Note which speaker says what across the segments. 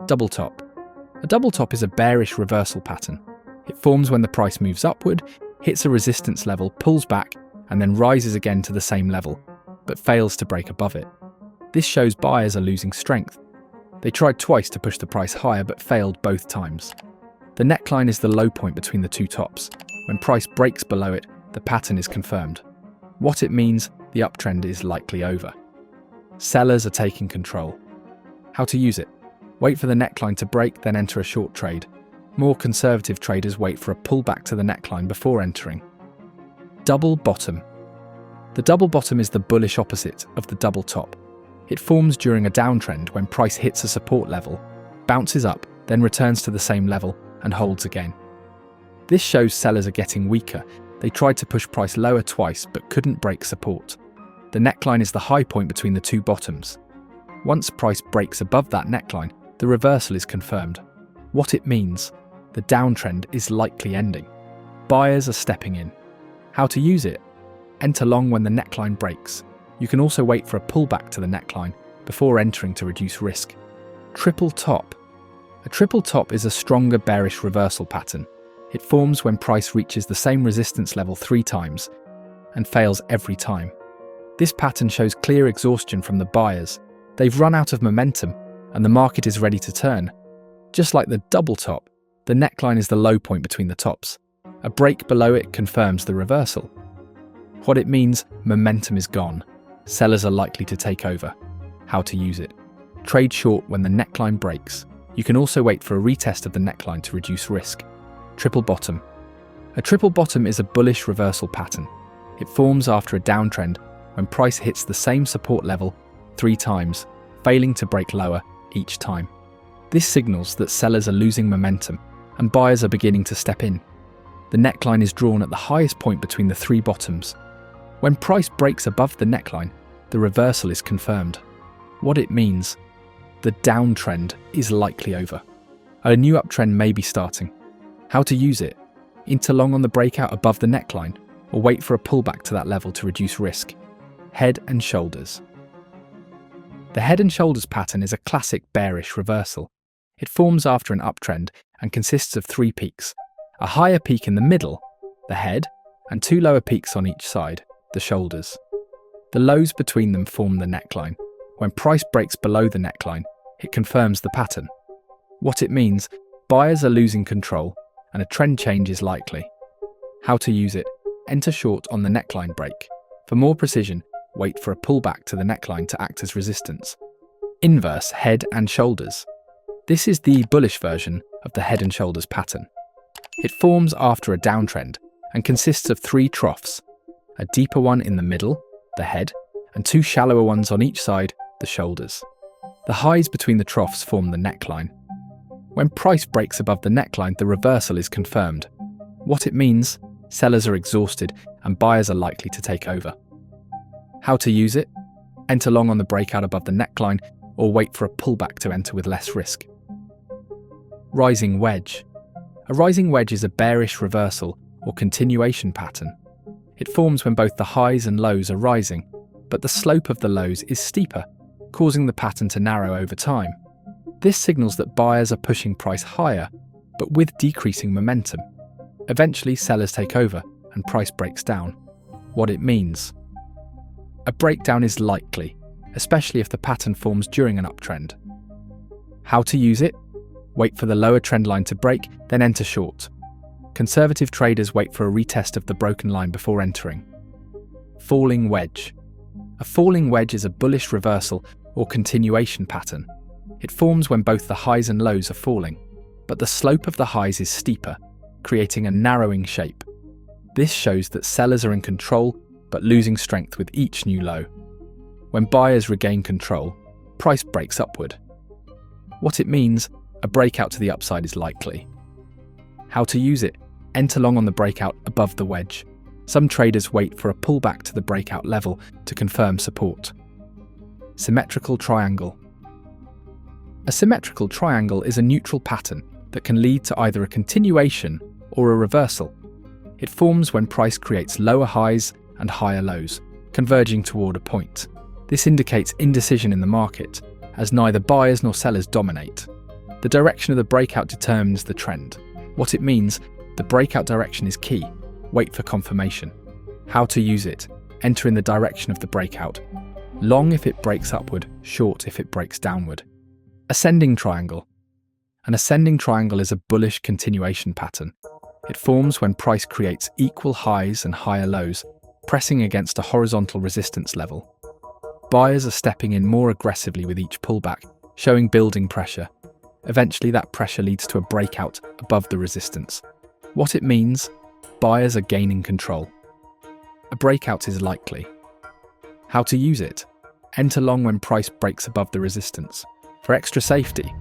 Speaker 1: Double top. A double top is a bearish reversal pattern. It forms when the price moves upward, hits a resistance level, pulls back, and then rises again to the same level, but fails to break above it. This shows buyers are losing strength. They tried twice to push the price higher but failed both times. The neckline is the low point between the two tops. When price breaks below it, the pattern is confirmed. What it means, the uptrend is likely over. Sellers are taking control. How to use it? Wait for the neckline to break, then enter a short trade. More conservative traders wait for a pullback to the neckline before entering. Double bottom. The double bottom is the bullish opposite of the double top. It forms during a downtrend when price hits a support level, bounces up, then returns to the same level and holds again. This shows sellers are getting weaker. They tried to push price lower twice but couldn't break support. The neckline is the high point between the two bottoms. Once price breaks above that neckline, the reversal is confirmed. What it means, the downtrend is likely ending. Buyers are stepping in. How to use it? Enter long when the neckline breaks. You can also wait for a pullback to the neckline before entering to reduce risk. Triple top. A triple top is a stronger bearish reversal pattern. It forms when price reaches the same resistance level 3 times and fails every time. This pattern shows clear exhaustion from the buyers. They've run out of momentum and the market is ready to turn. Just like the double top, the neckline is the low point between the tops. A break below it confirms the reversal. What it means, momentum is gone. Sellers are likely to take over. How to use it? Trade short when the neckline breaks. You can also wait for a retest of the neckline to reduce risk. Triple bottom. A triple bottom is a bullish reversal pattern. It forms after a downtrend when price hits the same support level 3 times, failing to break lower each time. This signals that sellers are losing momentum and buyers are beginning to step in. The neckline is drawn at the highest point between the 3 bottoms. When price breaks above the neckline, the reversal is confirmed. What it means, the downtrend is likely over. A new uptrend may be starting. How to use it? Enter long on the breakout above the neckline, or wait for a pullback to that level to reduce risk. Head and shoulders. The head and shoulders pattern is a classic bearish reversal. It forms after an uptrend and consists of 3 peaks. A higher peak in the middle, the head, and 2 lower peaks on each side, the shoulders. The lows between them form the neckline. When price breaks below the neckline, it confirms the pattern. What it means, buyers are losing control and a trend change is likely. How to use it? Enter short on the neckline break. For more precision, wait for a pullback to the neckline to act as resistance. Inverse head and shoulders. This is the bullish version of the head and shoulders pattern. It forms after a downtrend and consists of 3 troughs, a deeper one in the middle, the head, and 2 shallower ones on each side, the shoulders. The highs between the troughs form the neckline. When price breaks above the neckline, the reversal is confirmed. What it means, sellers are exhausted and buyers are likely to take over. How to use it? Enter long on the breakout above the neckline or wait for a pullback to enter with less risk. Rising wedge. A rising wedge is a bearish reversal or continuation pattern. It forms when both the highs and lows are rising, but the slope of the lows is steeper, causing the pattern to narrow over time. This signals that buyers are pushing price higher, but with decreasing momentum. Eventually, sellers take over and price breaks down. What it means? A breakdown is likely, especially if the pattern forms during an uptrend. How to use it? Wait for the lower trend line to break, then enter short. Conservative traders wait for a retest of the broken line before entering. Falling wedge. A falling wedge is a bullish reversal or continuation pattern. It forms when both the highs and lows are falling, but the slope of the highs is steeper, creating a narrowing shape. This shows that sellers are in control but losing strength with each new low. When buyers regain control, price breaks upward. What it means, a breakout to the upside is likely. How to use it? Enter long on the breakout above the wedge. Some traders wait for a pullback to the breakout level to confirm support. Symmetrical triangle. A symmetrical triangle is a neutral pattern that can lead to either a continuation or a reversal. It forms when price creates lower highs and higher lows, converging toward a point. This indicates indecision in the market, as neither buyers nor sellers dominate. The direction of the breakout determines the trend. What it means, the breakout direction is key. Wait for confirmation. How to use it. Enter in the direction of the breakout. Long if it breaks upward, short if it breaks downward. Ascending triangle. An ascending triangle is a bullish continuation pattern. It forms when price creates equal highs and higher lows, pressing against a horizontal resistance level. Buyers are stepping in more aggressively with each pullback, showing building pressure. Eventually, that pressure leads to a breakout above the resistance. What it means, buyers are gaining control. A breakout is likely. How to use it. Enter long when price breaks above the resistance. For extra safety,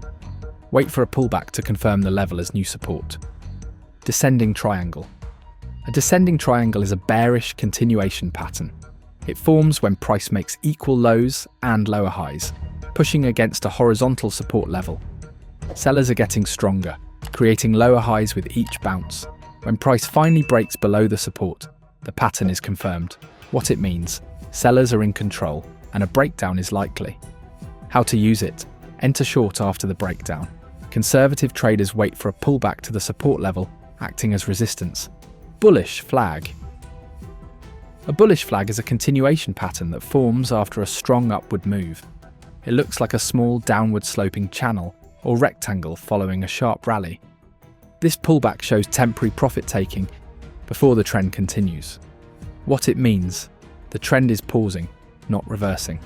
Speaker 1: wait for a pullback to confirm the level as new support. Descending triangle. A descending triangle is a bearish continuation pattern. It forms when price makes equal lows and lower highs, pushing against a horizontal support level. Sellers are getting stronger, creating lower highs with each bounce. When price finally breaks below the support, the pattern is confirmed. What it means, sellers are in control and a breakdown is likely. How to use it. Enter short after the breakdown. Conservative traders wait for a pullback to the support level, acting as resistance. Bullish flag. A bullish flag is a continuation pattern that forms after a strong upward move. It looks like a small downward sloping channel or rectangle following a sharp rally. This pullback shows temporary profit taking before the trend continues. What it means, the trend is pausing, not reversing.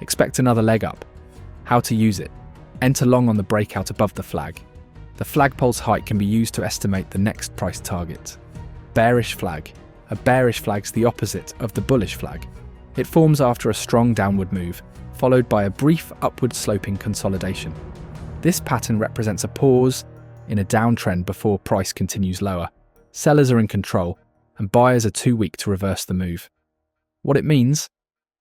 Speaker 1: Expect another leg up. How to use it. Enter long on the breakout above the flag. The flagpole's height can be used to estimate the next price target. Bearish flag. A bearish flag's the opposite of the bullish flag. It forms after a strong downward move, followed by a brief upward sloping consolidation. This pattern represents a pause in a downtrend before price continues lower. Sellers are in control, and buyers are too weak to reverse the move. What it means?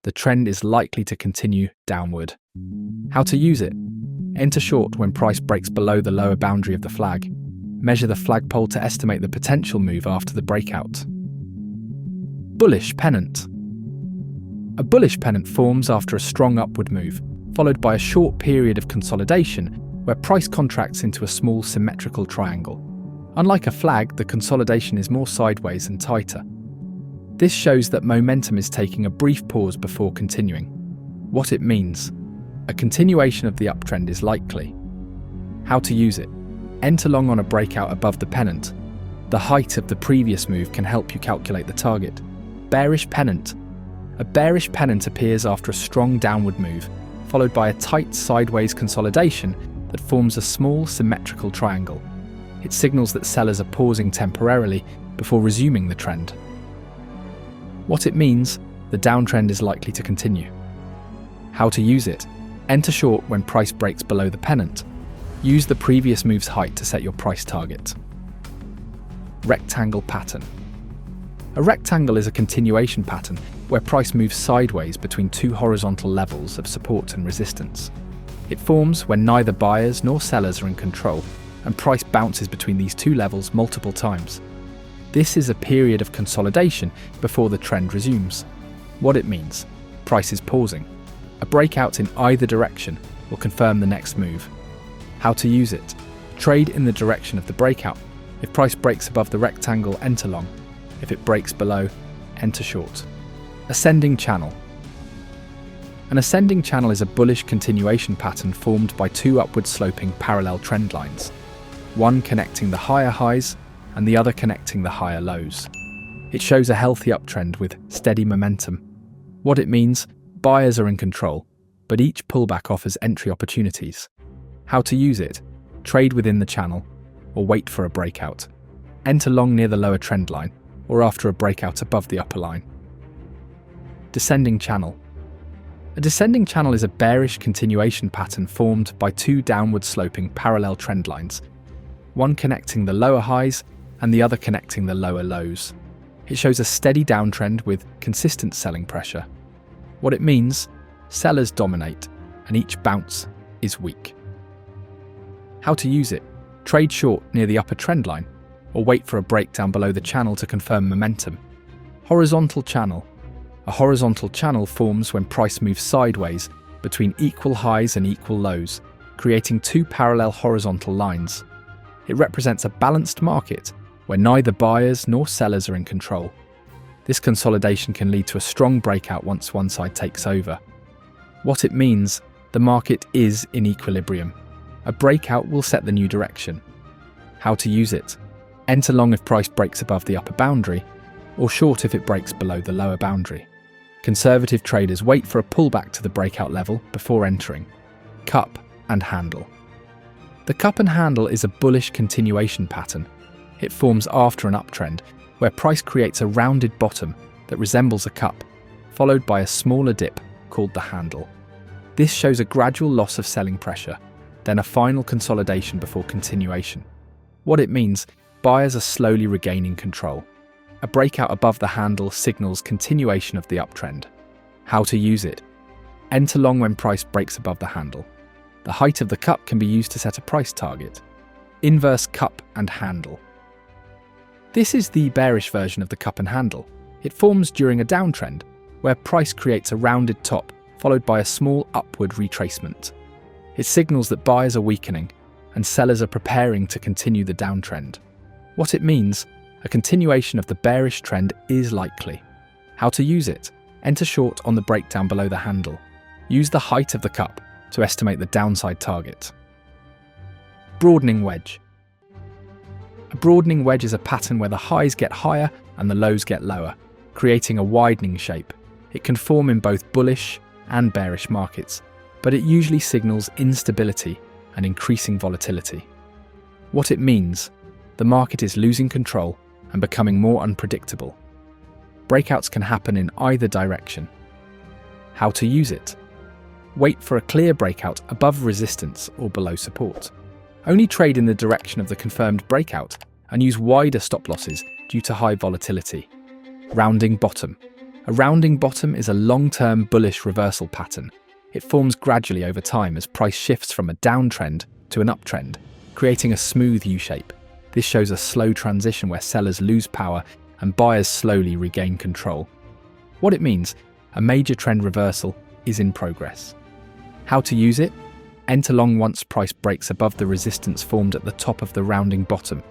Speaker 1: The trend is likely to continue downward. How to use it. Enter short when price breaks below the lower boundary of the flag. Measure the flagpole to estimate the potential move after the breakout. Bullish pennant. A bullish pennant forms after a strong upward move, followed by a short period of consolidation where price contracts into a small symmetrical triangle. Unlike a flag, the consolidation is more sideways and tighter. This shows that momentum is taking a brief pause before continuing. What it means? A continuation of the uptrend is likely. How to use it. Enter long on a breakout above the pennant. The height of the previous move can help you calculate the target. Bearish pennant. A bearish pennant appears after a strong downward move, followed by a tight sideways consolidation that forms a small symmetrical triangle. It signals that sellers are pausing temporarily before resuming the trend. What it means, the downtrend is likely to continue. How to use it. Enter short when price breaks below the pennant. Use the previous move's height to set your price target. Rectangle pattern. A rectangle is a continuation pattern where price moves sideways between two horizontal levels of support and resistance. It forms when neither buyers nor sellers are in control, and price bounces between these two levels multiple times. This is a period of consolidation before the trend resumes. What it means, price is pausing. A breakout in either direction will confirm the next move. How to use it. Trade in the direction of the breakout. If price breaks above the rectangle, enter long. If it breaks below, enter short. Ascending channel. An ascending channel is a bullish continuation pattern formed by two upward sloping parallel trend lines, one connecting the higher highs and the other connecting the higher lows. It shows a healthy uptrend with steady momentum. What it means, buyers are in control, but each pullback offers entry opportunities. How to use it. Trade within the channel or wait for a breakout. Enter long near the lower trend line or after a breakout above the upper line. Descending channel. A descending channel is a bearish continuation pattern formed by two downward sloping parallel trend lines, one connecting the lower highs and the other connecting the lower lows. It shows a steady downtrend with consistent selling pressure. What it means, sellers dominate and each bounce is weak. How to use it. Trade short near the upper trend line or wait for a breakdown below the channel to confirm momentum. Horizontal channel. A horizontal channel forms when price moves sideways between equal highs and equal lows, creating two parallel horizontal lines. It represents a balanced market where neither buyers nor sellers are in control. This consolidation can lead to a strong breakout once one side takes over. What it means, the market is in equilibrium. A breakout will set the new direction. How to use it? Enter long if price breaks above the upper boundary, or short if it breaks below the lower boundary. Conservative traders wait for a pullback to the breakout level before entering. Cup and handle. The cup and handle is a bullish continuation pattern. It forms after an uptrend, where price creates a rounded bottom that resembles a cup, followed by a smaller dip called the handle. This shows a gradual loss of selling pressure, then a final consolidation before continuation. What it means, buyers are slowly regaining control. A breakout above the handle signals continuation of the uptrend. How to use it? Enter long when price breaks above the handle. The height of the cup can be used to set a price target. Inverse cup and handle. This is the bearish version of the cup and handle. It forms during a downtrend, where price creates a rounded top followed by a small upward retracement. It signals that buyers are weakening and sellers are preparing to continue the downtrend. What it means, a continuation of the bearish trend is likely. How to use it? Enter short on the breakdown below the handle. Use the height of the cup to estimate the downside target. Broadening wedge. A broadening wedge is a pattern where the highs get higher and the lows get lower, creating a widening shape. It can form in both bullish and bearish markets, but it usually signals instability and increasing volatility. What it means, the market is losing control and becoming more unpredictable. Breakouts can happen in either direction. How to use it? Wait for a clear breakout above resistance or below support. Only trade in the direction of the confirmed breakout and use wider stop losses due to high volatility. Rounding bottom. A rounding bottom is a long-term bullish reversal pattern. It forms gradually over time as price shifts from a downtrend to an uptrend, creating a smooth U-shape. This shows a slow transition where sellers lose power and buyers slowly regain control. What it means, a major trend reversal is in progress. How to use it? Enter long once price breaks above the resistance formed at the top of the rounding bottom.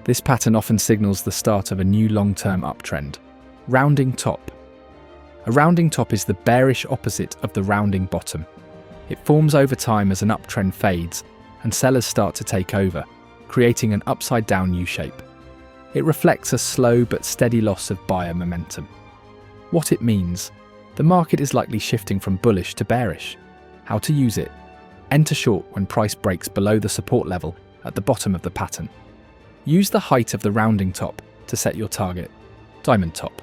Speaker 1: This pattern often signals the start of a new long-term uptrend. Rounding top. A rounding top is the bearish opposite of the rounding bottom. It forms over time as an uptrend fades and sellers start to take over, creating an upside-down U-shape. It reflects a slow but steady loss of buyer momentum. What it means, the market is likely shifting from bullish to bearish. How to use it? Enter short when price breaks below the support level at the bottom of the pattern. Use the height of the rounding top to set your target. Diamond top.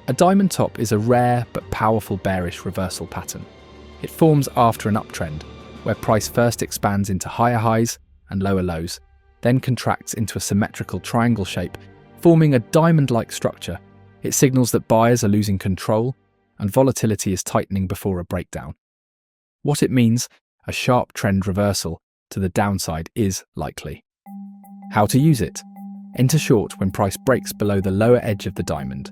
Speaker 1: A diamond top is a rare but powerful bearish reversal pattern. It forms after an uptrend, where price first expands into higher highs and lower lows, then contracts into a symmetrical triangle shape, forming a diamond-like structure. It signals that buyers are losing control and volatility is tightening before a breakdown. What it means, a sharp trend reversal to the downside is likely. How to use it? Enter short when price breaks below the lower edge of the diamond.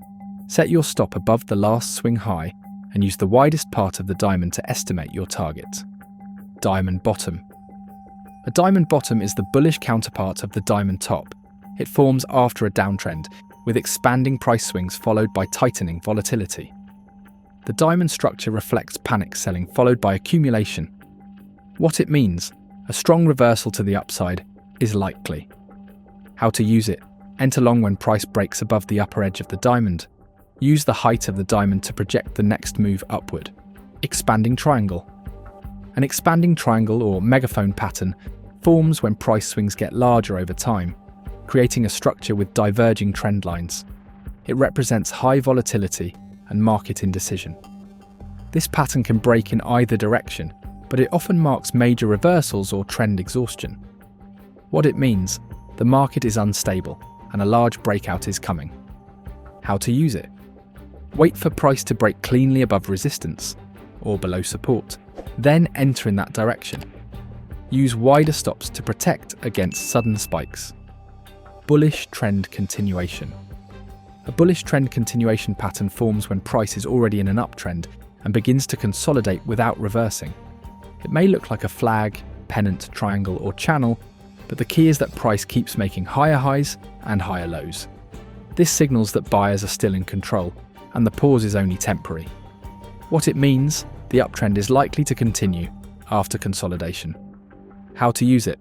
Speaker 1: Set your stop above the last swing high and use the widest part of the diamond to estimate your target. Diamond bottom. A diamond bottom is the bullish counterpart of the diamond top. It forms after a downtrend, with expanding price swings followed by tightening volatility. The diamond structure reflects panic selling followed by accumulation. What it means, a strong reversal to the upside is likely. How to use it? Enter long when price breaks above the upper edge of the diamond. Use the height of the diamond to project the next move upward. Expanding triangle. An expanding triangle or megaphone pattern forms when price swings get larger over time, creating a structure with diverging trend lines. It represents high volatility and market indecision. This pattern can break in either direction, but it often marks major reversals or trend exhaustion. What it means, the market is unstable and a large breakout is coming. How to use it? Wait for price to break cleanly above resistance or below support, then enter in that direction. Use wider stops to protect against sudden spikes. Bullish trend continuation. A bullish trend continuation pattern forms when price is already in an uptrend and begins to consolidate without reversing. It may look like a flag, pennant, triangle, or channel, but the key is that price keeps making higher highs and higher lows. This signals that buyers are still in control, and the pause is only temporary. What it means, the uptrend is likely to continue after consolidation. How to use it?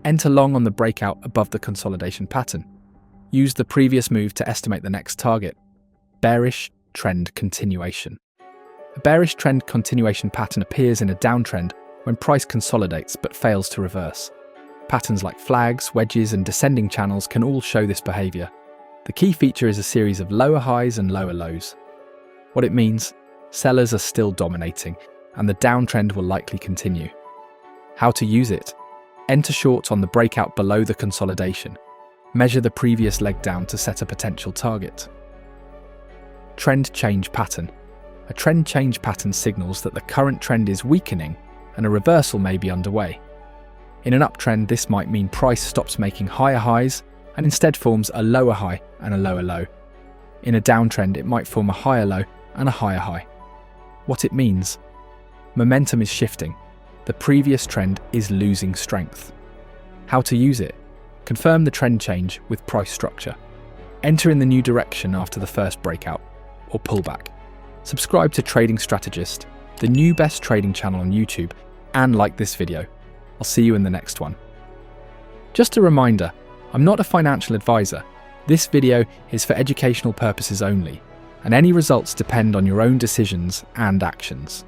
Speaker 1: Enter long on the breakout above the consolidation pattern. Use the previous move to estimate the next target. Bearish trend continuation. A bearish trend continuation pattern appears in a downtrend when price consolidates but fails to reverse. Patterns like flags, wedges, and descending channels can all show this behavior. The key feature is a series of lower highs and lower lows. What it means, sellers are still dominating, and the downtrend will likely continue. How to use it? Enter short on the breakout below the consolidation. Measure the previous leg down to set a potential target. Trend change pattern. A trend change pattern signals that the current trend is weakening and a reversal may be underway. In an uptrend, this might mean price stops making higher highs and instead forms a lower high and a lower low. In a downtrend, it might form a higher low and a higher high. What it means? Momentum is shifting. The previous trend is losing strength. How to use it? Confirm the trend change with price structure. Enter in the new direction after the first breakout or pullback. Subscribe to Trading Strategist, the new best trading channel on YouTube, and like this video. I'll see you in the next one. Just a reminder, I'm not a financial advisor. This video is for educational purposes only, and any results depend on your own decisions and actions.